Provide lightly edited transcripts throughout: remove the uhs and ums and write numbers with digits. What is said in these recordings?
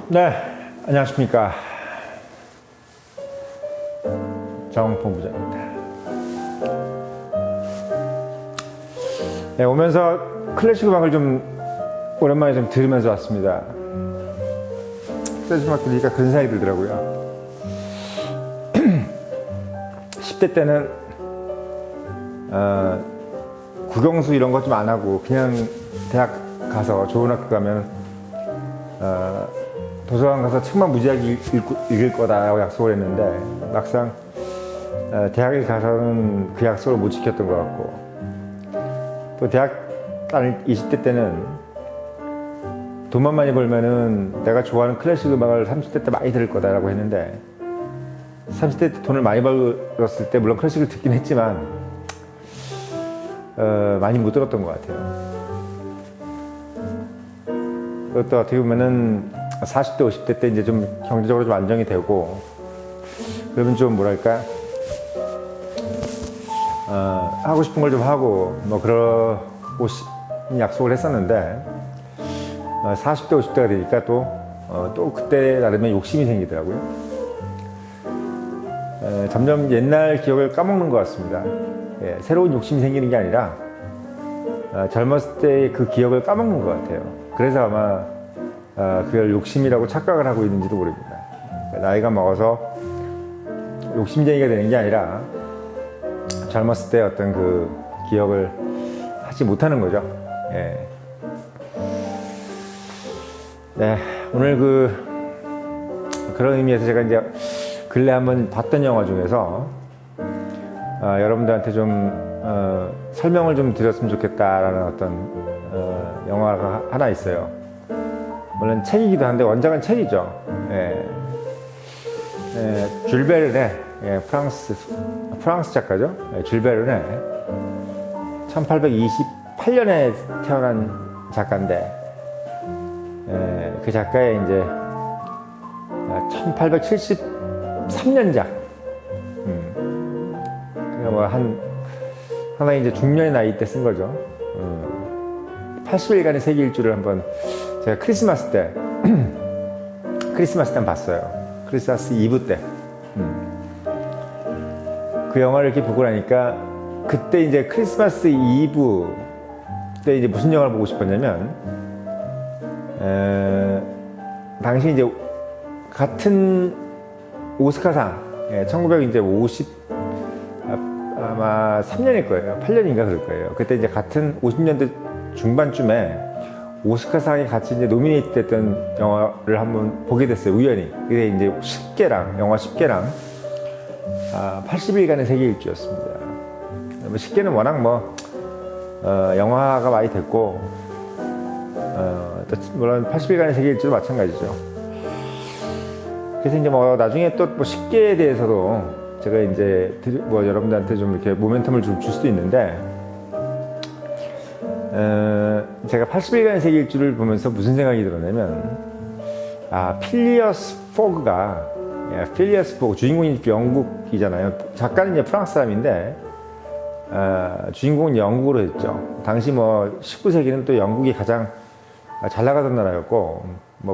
네, 안녕하십니까. 정본부장입니다. 네, 오면서 클래식 음악을 좀 오랜만에 좀 들으면서 왔습니다. 클래식 음악 들으니까 그런 생각이 들더라고요. 10대 때는 국영수 이런 거 좀 안 하고 그냥 대학 가서 좋은 학교 가면 도서관 가서 책만 무지하게 읽을 거다라고 약속을 했는데 막상 대학에 가서는 그 약속을 못 지켰던 것 같고, 또 대학 다닐 20대 때는 돈만 많이 벌면은 내가 좋아하는 클래식 음악을 30대 때 많이 들을 거다라고 했는데, 30대 때 돈을 많이 벌었을 때 물론 클래식을 듣긴 했지만 많이 못 들었던 것 같아요. 그것도 어떻게 보면은 40대, 50대 때 이제 좀 경제적으로 좀 안정이 되고, 그러면 좀 뭐랄까, 하고 싶은 걸 좀 하고, 뭐, 그러고 약속을 했었는데, 40대, 50대가 되니까 또 그때 나름의 욕심이 생기더라고요. 점점 옛날 기억을 까먹는 것 같습니다. 예, 새로운 욕심이 생기는 게 아니라, 젊었을 때 그 기억을 까먹는 것 같아요. 그래서 아마 그걸 욕심이라고 착각을 하고 있는지도 모릅니다. 나이가 먹어서 욕심쟁이가 되는 게 아니라 젊었을 때 어떤 그 기억을 하지 못하는 거죠. 예. 네, 오늘 그런 의미에서 제가 이제 근래 한번 봤던 영화 중에서 여러분들한테 좀 설명을 좀 드렸으면 좋겠다라는 어떤 영화가 하나 있어요. 물론 책이기도 한데 원작은 책이죠. 예. 줄 베른의, 예, 프랑스 작가죠. 예, 줄 베른의 1828년에 태어난 작가인데, 예, 그 작가의 이제 1873년작. 뭐 하나의 이제 중년의 나이 때 쓴 거죠. 80일간의 세계 일주를 한번 제가 크리스마스 때 봤어요. 크리스마스 이브 때. 그 영화를 이렇게 보고 나니까 그때 이제 크리스마스 이브 때 이제 무슨 영화를 보고 싶었냐면, 당시 이제 같은 오스카상, 1950 아마 3년일 거예요. 8년인가 그럴 거예요. 그때 이제 같은 50년대 중반쯤에 오스카상에 같이 이제 노미네이트 됐던 영화를 한번 보게 됐어요. 우연히. 그게 이제 영화 10개랑 80일간의 세계 일주였습니다. 10개는 워낙 영화가 많이 됐고, 물론 80일간의 세계 일주도 마찬가지죠. 그래서 이제 나중에 또 10개에 대해서도 제가 이제 여러분들한테 좀 이렇게 모멘텀을 좀 줄 수도 있는데, 제가 80일간의 세계 일주를 보면서 무슨 생각이 들었냐면, 필리어스 포그가, 필리어스 포그, 주인공이 영국이잖아요. 작가는 이제 프랑스 사람인데, 주인공은 영국으로 했죠. 당시 19세기는 또 영국이 가장 잘 나가던 나라였고,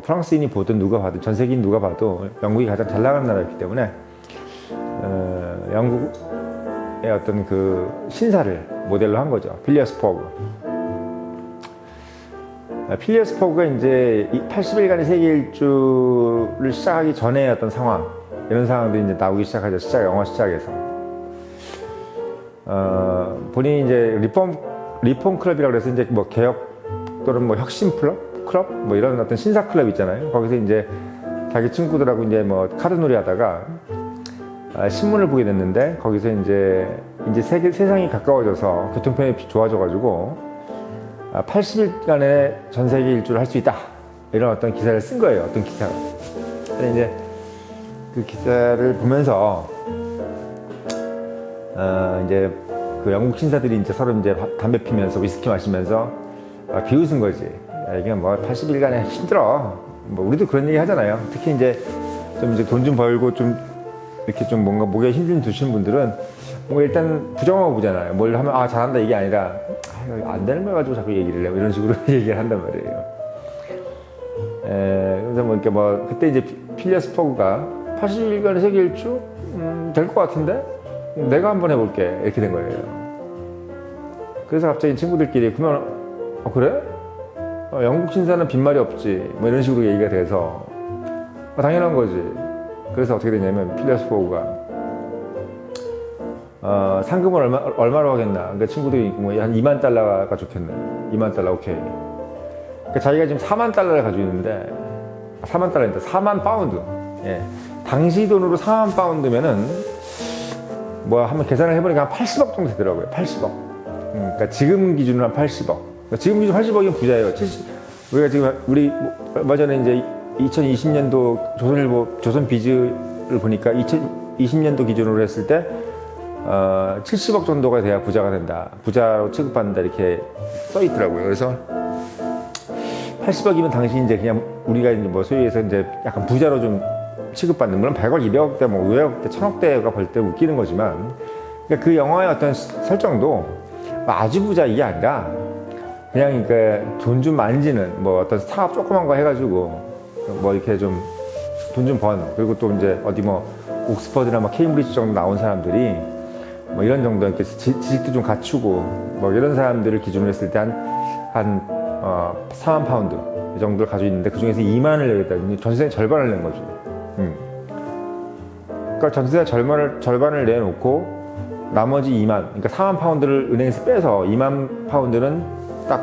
프랑스인이 보든 누가 봐도, 전 세계인 누가 봐도 영국이 가장 잘 나가는 나라였기 때문에, 영국의 어떤 그 신사를 모델로 한 거죠. 필리어스 포그. 필리어스 포그가 이제 80일간의 세계 일주를 시작하기 전에 어떤 상황, 이런 상황들이 이제 나오기 시작하죠. 영화 시작에서. 본인이 이제 리폼 클럽이라고 해서 이제 개혁 또는 혁신 클럽? 이런 어떤 신사 클럽 있잖아요. 거기서 이제 자기 친구들하고 이제 카드 놀이 하다가 신문을 보게 됐는데, 거기서 이제 세상이 가까워져서 교통편이 좋아져가지고 80일간의 전 세계 일주를 할 수 있다, 이런 어떤 기사를 쓴 거예요. 어떤 기사를. 근데 이제 그 기사를 보면서 이제 그 영국 신사들이 이제 서로 이제 담배 피면서 위스키 마시면서 비웃은 거지. 이게 80일간에 힘들어. 우리도 그런 얘기 하잖아요. 특히 이제 돈 좀 벌고 좀 이렇게 좀 뭔가 목에 힘 좀 드시는 분들은 일단 부정하고 보잖아요. 뭘 하면 잘한다 이게 아니라 안 되는 거 가지고 자꾸 얘기를 해요. 이런 식으로 얘기를 한단 말이에요. 그래서 뭐 이렇게 뭐 그때 이제 필리어스 포그가 80일간의 세계 일주 될 것 같은데 내가 한번 해볼게 이렇게 된 거예요. 그래서 갑자기 친구들끼리 그러면 그래? 영국 신사는 빈말이 없지 뭐 이런 식으로 얘기가 돼서 당연한 거지. 그래서 어떻게 됐냐면 필리어스 포그가 상금을 얼마로 하겠나. 그러니까 친구들이 뭐 한 2만 달러가 좋겠네. 2만 달러 오케이. 그러니까 자기가 지금 4만 달러를 가지고 있는데 4만 달러인데 4만 파운드. 예. 당시 돈으로 4만 파운드면은 뭐 한번 계산을 해보니까 한 80억 정도 되더라고요. 80억. 그러니까 지금 기준으로 한 80억. 그러니까 지금 기준 80억이면 부자예요. 우리가 지금 우리 얼마 전에 이제 2020년도 조선일보 조선비즈를 보니까 2020년도 기준으로 했을 때 70억 정도가 돼야 부자가 된다. 부자로 취급받는다. 이렇게 써 있더라고요. 그래서 80억이면 당시 이제 그냥 우리가 이제 뭐 소위 해서 이제 약간 부자로 좀 취급받는, 물론 100억, 200억대, 뭐 500억대, 1000억대가 벌 때 웃기는 거지만, 그러니까 그 영화의 어떤 설정도 아주 부자 이게 아니라 그냥 그러니까 돈 좀 만지는 뭐 어떤 스타업 조그만 거 해가지고 뭐 이렇게 좀 돈 좀 번, 그리고 또 이제 어디 뭐 옥스퍼드나 뭐 케임브리지 정도 나온 사람들이 뭐 이런 정도 이렇게 지식도 좀 갖추고 뭐 이런 사람들을 기준으로 했을 때 한 4만 파운드 이 정도를 가지고 있는데 그 중에서 2만을 내겠다. 전세의 절반을 낸 거지. 그러니까 전세의 절반을 내놓고 나머지 2만, 그러니까 4만 파운드를 은행에서 빼서 2만 파운드는 딱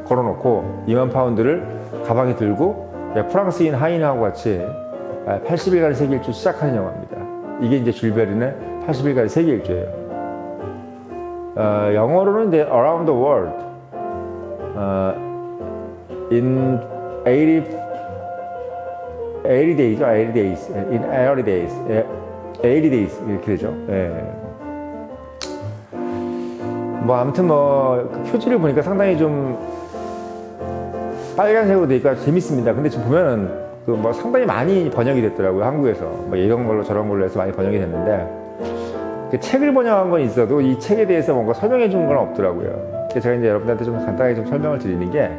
걸어놓고 2만 파운드를 가방에 들고 프랑스인 하인하고 같이 80일간의 세계 일주 시작하는 영화입니다. 이게 이제 줄 베른의 80일간의 세계 일주예요. 영어로는 이제 Around the World in 80 days, 80 days, in 80 days, 80 days 이렇게 되죠. 예. 뭐 아무튼 뭐그 표지를 보니까 상당히 좀 빨간색으로 되니까 재밌습니다. 근데 지금 보면은 그 뭐 상당히 많이 번역이 됐더라고요. 한국에서 뭐 이런 걸로 저런 걸로 해서 많이 번역이 됐는데 그 책을 번역한 건 있어도 이 책에 대해서 뭔가 설명해 준 건 없더라고요. 제가 이제 여러분들한테 좀 간단하게 좀 설명을 드리는 게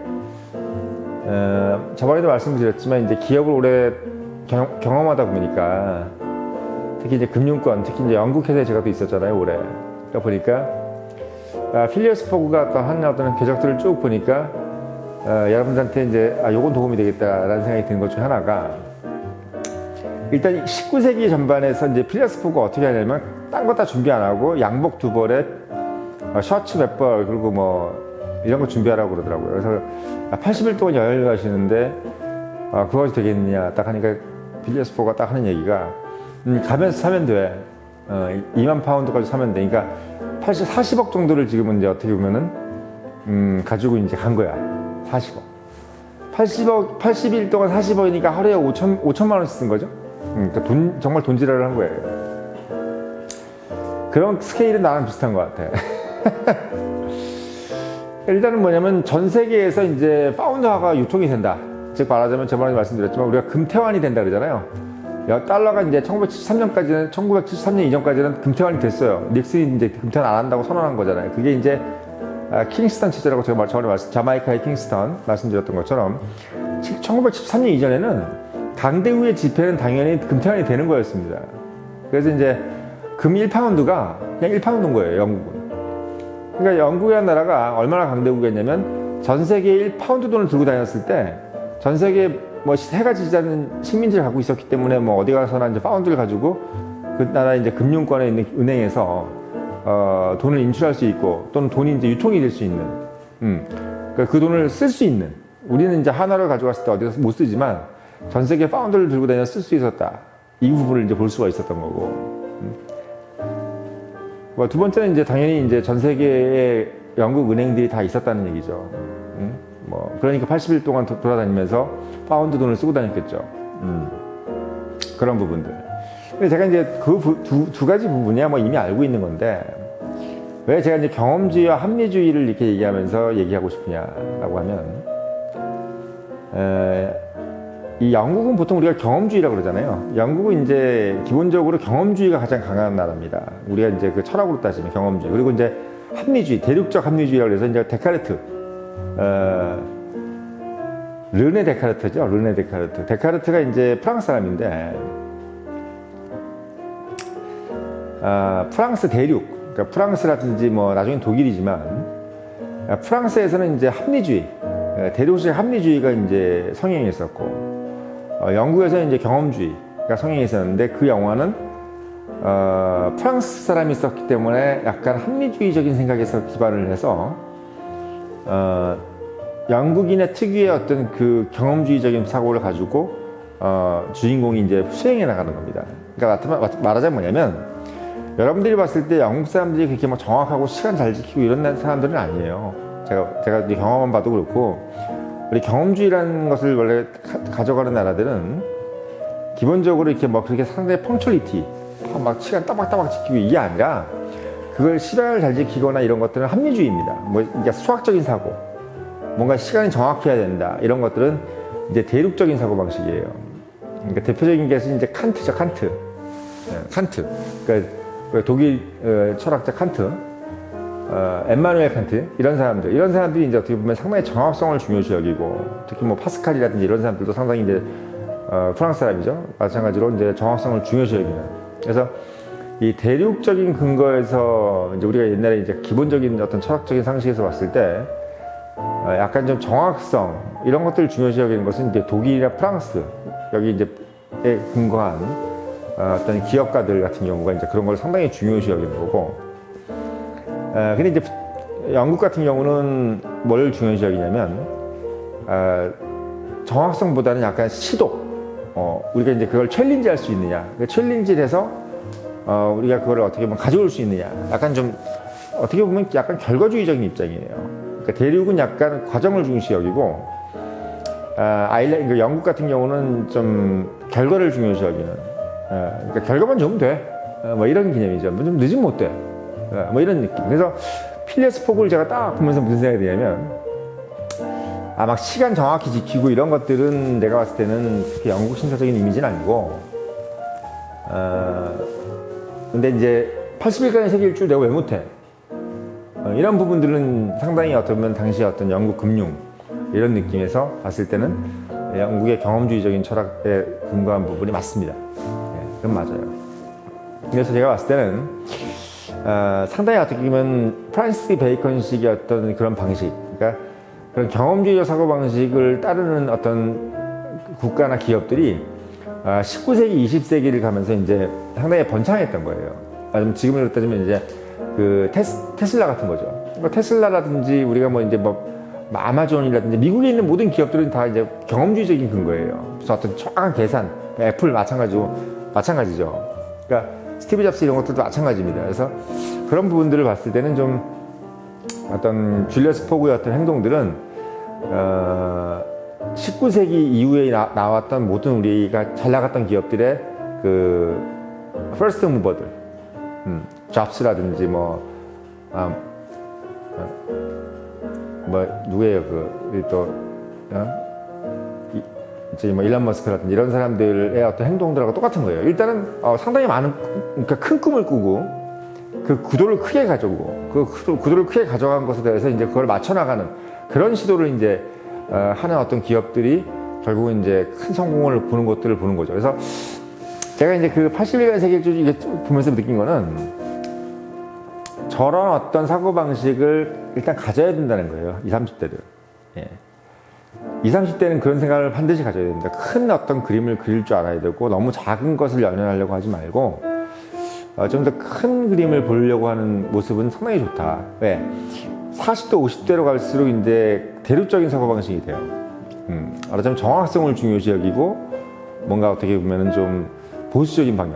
저번에도 말씀드렸지만 이제 기업을 오래 경험하다 보니까 특히 이제 금융권, 특히 이제 영국 회사에 제가 또 있었잖아요, 올해. 그러다 보니까 필리어스 포그가 또 한 어떤 궤적들을 쭉 보니까 여러분들한테 이제 요건 도움이 되겠다라는 생각이 드는 것 중 하나가 일단 19세기 전반에서 이제 필리어스 포그가 어떻게 하냐면 딴 거 다 준비 안 하고 양복 2벌에 셔츠 몇 벌 그리고 뭐 이런 거 준비하라고 그러더라고요. 그래서 80일 동안 여행을 가시는데 그것이 되겠느냐 딱 하니까 필리어스 포그가 딱 하는 얘기가 가면서 사면 돼. 2만 파운드까지 사면 돼. 그러니까 40억 정도를 지금은 이제 어떻게 보면은 가지고 이제 간 거야. 40억. 80일 동안 40억이니까 하루에 5천만 원씩 쓴 거죠. 그러니까 정말 돈지랄을 한 거예요. 그런 스케일은 나랑 비슷한 것 같아. 일단은 뭐냐면 전 세계에서 이제 파운드화가 유통이 된다. 즉 말하자면 저번에 말씀드렸지만 우리가 금태환이 된다 그러잖아요. 달러가 이제 1973년까지는 1973년 이전까지는 금태환이 됐어요. 닉슨이 이제 금태환 안 한다고 선언한 거잖아요. 그게 이제 킹스턴 체제라고 제가 저번에 자마이카의 킹스턴 말씀드렸던 것처럼 1973년 이전에는 강대우의 지폐는 당연히 금태환이 되는 거였습니다. 그래서 이제 금 1파운드가 그냥 1파운드인 거예요, 영국은. 그러니까 영국이라는 나라가 얼마나 강대국이었냐면 전 세계에 1파운드 돈을 들고 다녔을 때 전 세계 뭐 해가 지지 않는 식민지를 갖고 있었기 때문에 뭐 어디 가서나 이제 파운드를 가지고 그 나라 이제 금융권에 있는 은행에서 돈을 인출할 수 있고 또는 돈이 이제 유통이 될 수 있는 그러니까 그 돈을 쓸 수 있는 우리는 이제 하나를 가져갔을 때 어디서 못 쓰지만 전 세계 파운드를 들고 다녀 쓸 수 있었다. 이 부분을 이제 볼 수가 있었던 거고. 뭐 두 번째는 이제 당연히 이제 전 세계의 영국 은행들이 다 있었다는 얘기죠. 뭐 그러니까 80일 동안 돌아다니면서 파운드 돈을 쓰고 다녔겠죠. 그런 부분들. 근데 제가 이제 그 두 가지 부분이야 뭐 이미 알고 있는 건데 왜 제가 이제 경험주의와 합리주의를 이렇게 얘기하고 싶으냐라고 하면 이 영국은 보통 우리가 경험주의라고 그러잖아요. 영국은 이제 기본적으로 경험주의가 가장 강한 나라입니다. 우리가 이제 그 철학으로 따지면 경험주의. 그리고 이제 합리주의, 대륙적 합리주의라고 해서 이제 데카르트, 르네 데카르트죠. 르네 데카르트. 데카르트가 이제 프랑스 사람인데, 프랑스 대륙, 그러니까 프랑스라든지 뭐 나중엔 독일이지만, 프랑스에서는 이제 합리주의, 대륙식 합리주의가 이제 성행이 있었고, 영국에서는 이제 경험주의가 성행이 있었는데, 그 영화는 프랑스 사람이 있었기 때문에 약간 합리주의적인 생각에서 기반을 해서 영국인의 특유의 어떤 그 경험주의적인 사고를 가지고 주인공이 이제 수행해 나가는 겁니다. 그러니까 말하자면 뭐냐면, 여러분들이 봤을 때 영국 사람들이 그렇게 막 정확하고 시간 잘 지키고 이런 사람들은 아니에요. 제가 이제 경험만 봐도 그렇고, 우리 경험주의라는 것을 원래 가져가는 나라들은 기본적으로 이렇게 뭐 그렇게 상당히 펑츄리티, 막 시간 따박따박 지키고 이게 아니라, 그걸 시간을 잘 지키거나 이런 것들은 합리주의입니다. 뭐 그러니까 수학적인 사고, 뭔가 시간이 정확해야 된다, 이런 것들은 이제 대륙적인 사고 방식이에요. 그러니까 대표적인 게 이제 칸트죠. 칸트. 그러니까 독일 철학자 칸트, 엠마누엘 칸트, 이런 사람들이 이제 어떻게 보면 상당히 정확성을 중요시 여기고, 특히 뭐 파스칼이라든지 이런 사람들도 상당히 이제 프랑스 사람이죠. 마찬가지로 이제 정확성을 중요시 여기는. 그래서 이 대륙적인 근거에서 이제 우리가 옛날에 이제 기본적인 어떤 철학적인 상식에서 봤을 때 약간 좀 정확성 이런 것들을 중요시 여기는 것은 이제 독일이나 프랑스 여기 이제에 근거한 어떤 기업가들 같은 경우가 이제 그런 걸 상당히 중요시 여기는 거고, 근데 이제 영국 같은 경우는 뭘 중요시 여기냐면 정확성보다는 약간 시도, 우리가 이제 그걸 챌린지 할 수 있느냐, 챌린지를 해서 우리가 그걸 어떻게 보면 가져올 수 있느냐, 약간 좀 어떻게 보면 약간 결과주의적인 입장이에요. 그러니까 대륙은 약간 과정을 중시 여기고, 그러니까 영국 같은 경우는 좀 결과를 중요시 여기는, 그러니까 결과만 좋으면 돼, 뭐 이런 개념이죠. 좀 늦으면 못 돼, 뭐 이런 느낌. 그래서 필리어스 포그를 제가 딱 보면서 무슨 생각이 드냐면, 막 시간 정확히 지키고 이런 것들은 내가 봤을 때는 그렇게 영국 신사적인 이미지는 아니고, 근데 이제 80일간의 세계 일주 내가 왜 못해? 이런 부분들은 상당히 어쩌면 당시 어떤 영국 금융 이런 느낌에서 봤을 때는 영국의 경험주의적인 철학에 근거한 부분이 맞습니다. 그건 맞아요. 그래서 제가 봤을 때는 상당히 어떻게 보면 프란시스 베이컨식의 어떤 그런 방식, 그러니까 그런 경험주의적 사고방식을 따르는 어떤 국가나 기업들이 19세기, 20세기를 가면서 이제 상당히 번창했던 거예요. 지금으로 따지면 이제 그 테슬라 같은 거죠. 뭐 테슬라라든지 우리가 뭐 이제 뭐 아마존이라든지 미국에 있는 모든 기업들은 다 이제 경험주의적인 근거예요. 그래서 어떤 정확한 계산, 애플 마찬가지죠. 그러니까 스티브 잡스 이런 것들도 마찬가지입니다. 그래서 그런 부분들을 봤을 때는 좀 어떤 줄리어스 포그의 어떤 행동들은 19세기 이후에 나왔던 모든 우리가 잘 나갔던 기업들의 그 퍼스트 무버들, 잡스라든지 뭐 누구예요? 이제 뭐 일론 머스크라든지 이런 사람들의 어떤 행동들하고 똑같은 거예요. 일단은 상당히 많은, 그러니까 큰 꿈을 꾸고 그 구도를 크게 가져오고 그 구도를 크게 가져간 것에 대해서 이제 그걸 맞춰나가는 그런 시도를 이제 하는 어떤 기업들이 결국은 이제 큰 성공을 보는 것들을 보는 거죠. 그래서 제가 이제 그 81년 세계일주 이게 보면서 느낀 거는 저런 어떤 사고방식을 일단 가져야 된다는 거예요. 20, 30대들. 예. 20, 30대는 그런 생각을 반드시 가져야 됩니다. 큰 어떤 그림을 그릴 줄 알아야 되고, 너무 작은 것을 연연하려고 하지 말고, 좀 더 큰 그림을 보려고 하는 모습은 상당히 좋다. 왜? 40대, 50대로 갈수록 이제 대륙적인 사고방식이 돼요. 말하자면 정확성을 중요시 여기고, 뭔가 어떻게 보면은 좀 보수적인 방향.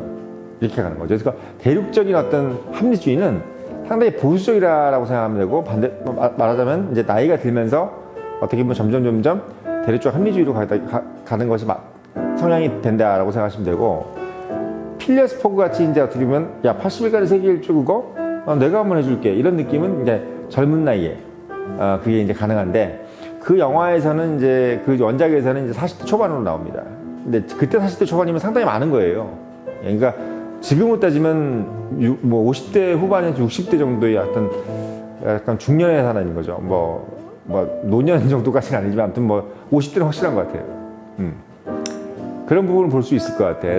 이렇게 가는 거죠. 그래서 대륙적인 어떤 합리주의는 상당히 보수적이라고 생각하면 되고, 말하자면 이제 나이가 들면서 어떻게 보면 점점 대륙적 합리주의로 가는 것이 성향이 된다라고 생각하시면 되고, 필리어스 포그 같이 이제 어떻게 보면 80일간의 세계 일주 그거 내가 한번 해줄게 이런 느낌은 이제 젊은 나이에 그게 이제 가능한데, 그 영화에서는 이제 그 원작에서는 이제 40대 초반으로 나옵니다. 근데 그때 40대 초반이면 상당히 많은 거예요. 그러니까 지금으로 따지면 뭐 50대 후반에서 60대 정도의 어떤 약간 중년의 사람인 거죠. 뭐 뭐 노년 정도까지는 아니지만 아무튼 뭐 50대는 확실한 것 같아요. 그런 부분을 볼 수 있을 것 같아요.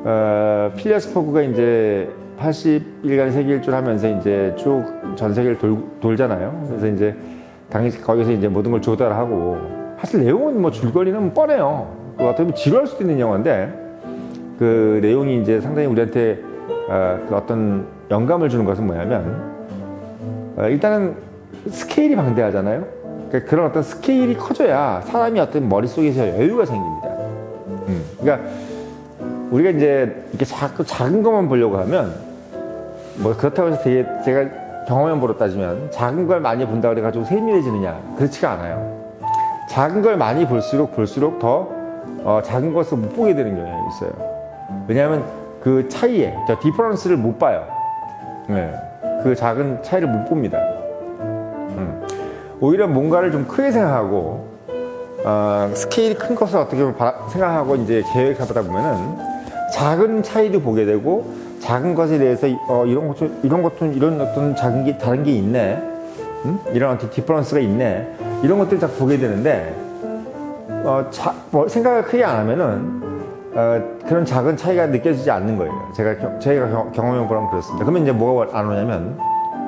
그래서 필리어스 포그가 이제 80일간의 세계 일주를 하면서 이제 쭉 전 세계를 돌잖아요. 그래서 이제 당연히 거기서 이제 모든 걸 조달하고, 사실 내용은 뭐 줄거리는 뻔해요. 그 어떻게 보면 지루할 수도 있는 영화인데 그 내용이 이제 상당히 우리한테 그 어떤 영감을 주는 것은 뭐냐면 일단은 스케일이 방대하잖아요. 그러니까 그런 어떤 스케일이 커져야 사람이 어떤 머릿속에서 여유가 생깁니다. 그러니까 우리가 이제 이렇게 자꾸 작은 것만 보려고 하면 뭐 그렇다고 해서 되게 제가 경험해보로 따지면 작은 걸 많이 본다 그래가지고 세밀해지느냐, 그렇지가 않아요. 작은 걸 많이 볼수록 더 작은 것을 못 보게 되는 경향이 있어요. 왜냐하면 그 차이에 저 디퍼런스를 못 봐요. 네. 그 작은 차이를 못 봅니다. 오히려 뭔가를 좀 크게 생각하고 스케일이 큰 것을 어떻게 생각하고 이제 계획하다 보면은 작은 차이도 보게 되고, 작은 것에 대해서 이런 어떤 작은 게 다른 게 있네, 이런 어떤 디퍼런스가 있네, 이런 것들을 딱 보게 되는데 뭐 생각을 크게 안 하면은 그런 작은 차이가 느껴지지 않는 거예요. 제가 경험해 보면 그렇습니다. 그러면 이제 뭐가 안 오냐면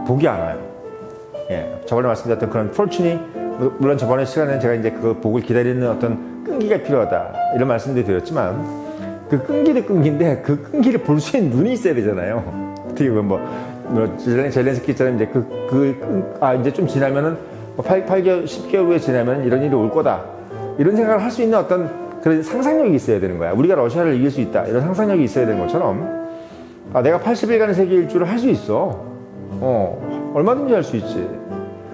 복이 안 와요. 예, 저번에 말씀드렸던 그런 fortune이, 물론 저번에 시간에 제가 이제 그 복을 기다리는 어떤 끈기가 필요하다 이런 말씀도 드렸지만, 그 끈기도 끈기인데 그 끈기를 볼 수 있는 눈이 있어야 되잖아요. 어떻게 보면 젤렌스키처럼 이제 이제 좀 지나면은 8개월, 10개월 후에 지나면 이런 일이 올 거다, 이런 생각을 할 수 있는 어떤 그런 상상력이 있어야 되는 거야. 우리가 러시아를 이길 수 있다, 이런 상상력이 있어야 되는 것처럼 내가 80일간의 세계 일주를 할 수 있어. 얼마든지 할 수 있지.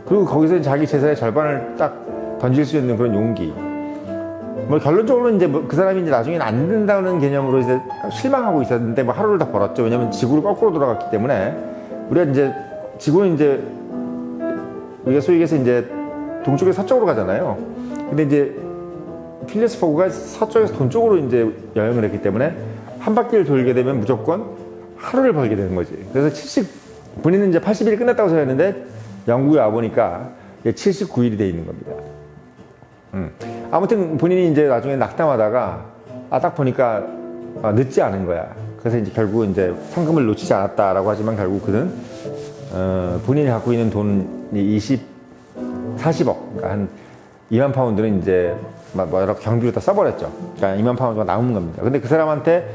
그리고 거기서 자기 재산의 절반을 딱 던질 수 있는 그런 용기. 뭐 결론적으로는 이제 그 사람이 이제 나중에는 안 된다는 개념으로 이제 실망하고 있었는데 뭐 하루를 다 벌었죠. 왜냐면 지구를 거꾸로 돌아갔기 때문에. 우리가 이제 지구는 이제 우리가 소위 얘기해서 이제 동쪽에서 서쪽으로 가잖아요. 근데 이제 필리어스 포그가 서쪽에서 동쪽으로 이제 여행을 했기 때문에 한 바퀴를 돌게 되면 무조건 하루를 벌게 되는 거지. 그래서 본인은 이제 80일이 끝났다고 생각했는데 영국에 와보니까 79일이 돼 있는 겁니다. 아무튼 본인이 이제 나중에 낙담하다가 딱 보니까 늦지 않은 거야. 그래서 이제 결국 이제 상금을 놓치지 않았다라고 하지만 결국 그는 본인이 갖고 있는 돈이 40억, 그러니까 한 2만 파운드는 이제 뭐 여러 경비로 다 써버렸죠. 그러니까 2만 파운드가 남은 겁니다. 근데 그 사람한테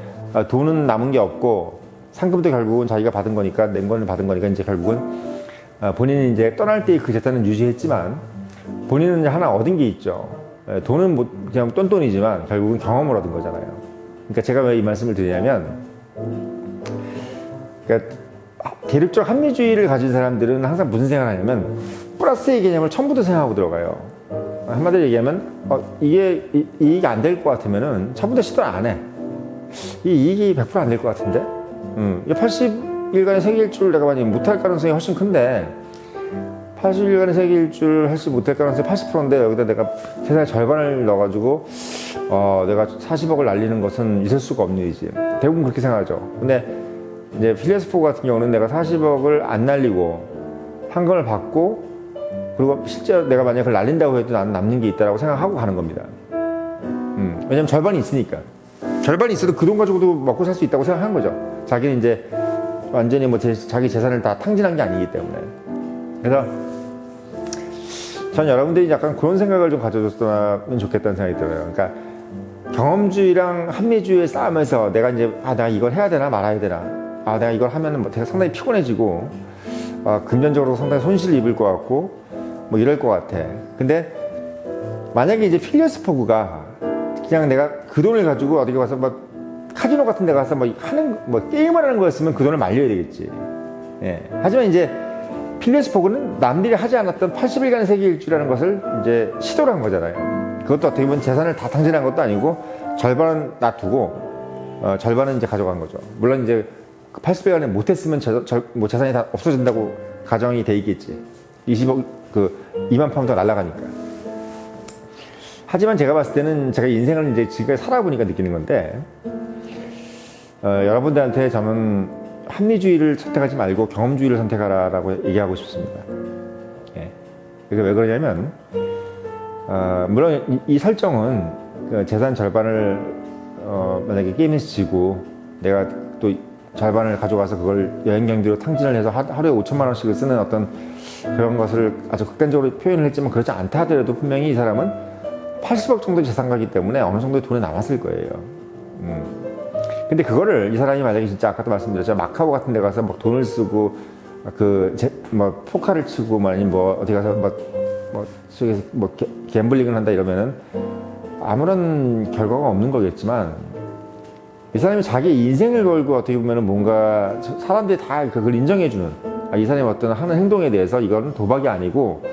돈은 남은 게 없고, 상금도 결국은 자기가 받은 거니까, 낸 거는 받은 거니까 이제 결국은 본인이 이제 떠날 때 그 재산은 유지했지만 본인은 이제 하나 얻은 게 있죠. 돈은 뭐 그냥 똔똔이지만 결국은 경험을 얻은 거잖아요. 그러니까 제가 왜 이 말씀을 드리냐면, 그러니까 대륙적 합리주의를 가진 사람들은 항상 무슨 생각을 하냐면 플러스의 개념을 처음부터 생각하고 들어가요. 한마디로 얘기하면 이게 이익이 안 될 것 같으면은 처음부터 시도를 안 해. 이 이익이 100% 안 될 것 같은데? 이게 80일간의 세계 일주를 내가 만약에 못할 가능성이 훨씬 큰데, 80일간의 세계 일주를 하지 못할 가능성이 80%인데 여기다 내가 세상의 절반을 넣어가지고 내가 40억을 날리는 것은 있을 수가 없는 일이지. 대부분 그렇게 생각하죠. 근데 이제 필리어스 포그 같은 경우는 내가 40억을 안 날리고 상금을 받고, 그리고 실제로 내가 만약에 그걸 날린다고 해도 나는 남는 게 있다고 생각하고 가는 겁니다. 왜냐면 절반이 있으니까. 절반이 있어도 그 돈 가지고도 먹고 살 수 있다고 생각한 거죠. 자기는 이제 완전히 뭐 자기 재산을 다 탕진한 게 아니기 때문에. 그래서 전 여러분들이 약간 그런 생각을 좀 가져줬으면 좋겠다는 생각이 들어요. 그러니까 경험주의랑 합리주의의 싸움에서 내가 이제 내가 이걸 해야 되나 말아야 되나, 내가 이걸 하면은 뭐 되게 상당히 피곤해지고 금전적으로 상당히 손실을 입을 것 같고 뭐 이럴 것 같아. 근데 만약에 이제 필리어스 포그가 그냥 내가 그 돈을 가지고 어디 가서 뭐 카지노 같은 데 가서 뭐 게임을 하는 거였으면 그 돈을 말려야 되겠지. 예. 하지만 이제 필리어스 포그는 남들이 하지 않았던 80일간의 세계 일주라는 것을 이제 시도를 한 거잖아요. 그것도 어떻게 보면 재산을 다 탕진한 것도 아니고 절반은 놔두고 절반은 이제 가져간 거죠. 물론 이제 80일간에 못했으면 뭐 재산이 다 없어진다고 가정이 돼 있겠지. 20억 2만 파운드가 날아가니까. 하지만 제가 봤을 때는 제가 인생을 이제 지금까지 살아보니까 느끼는 건데, 여러분들한테 저는 합리주의를 선택하지 말고 경험주의를 선택하라라고 얘기하고 싶습니다. 예. 이게 왜 그러냐면 물론 이 설정은 그 재산 절반을 만약에 게임에서 지고 내가 또 절반을 가져가서 그걸 여행 경비로 탕진을 해서 하루에 5천만 원씩을 쓰는 어떤 그런 것을 아주 극단적으로 표현을 했지만 그렇지 않다 하더라도 분명히 이 사람은 80억 정도 재산가이기 때문에 어느 정도의 돈이 남았을 거예요. 근데 그거를 이 사람이 만약에 진짜 아까도 말씀드렸죠, 마카오 같은 데 가서 막 돈을 쓰고 뭐 포카를 치고 뭐 아니면 뭐 어디 가서 속에서 갬블링을 한다 이러면은 아무런 결과가 없는 거겠지만, 이 사람이 자기 인생을 걸고 어떻게 보면은 뭔가 사람들이 다 그걸 인정해주는, 이 사람이 어떤 하는 행동에 대해서 이건 도박이 아니고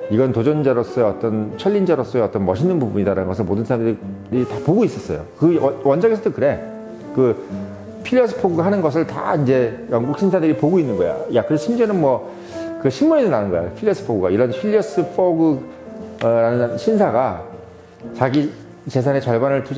이건 도전자로서의 어떤 챌린저로서의 어떤 멋있는 부분이다라는 것을 모든 사람들이 다 보고 있었어요. 그 원작에서도 그래. 그 필리어스 포그 하는 것을 다 이제 영국 신사들이 보고 있는 거야. 야, 그래서 심지어는 그 신문에도 나는 거야. 필리어스 포그가. 이런 필리어스 포그라는 신사가 자기 재산의 절반을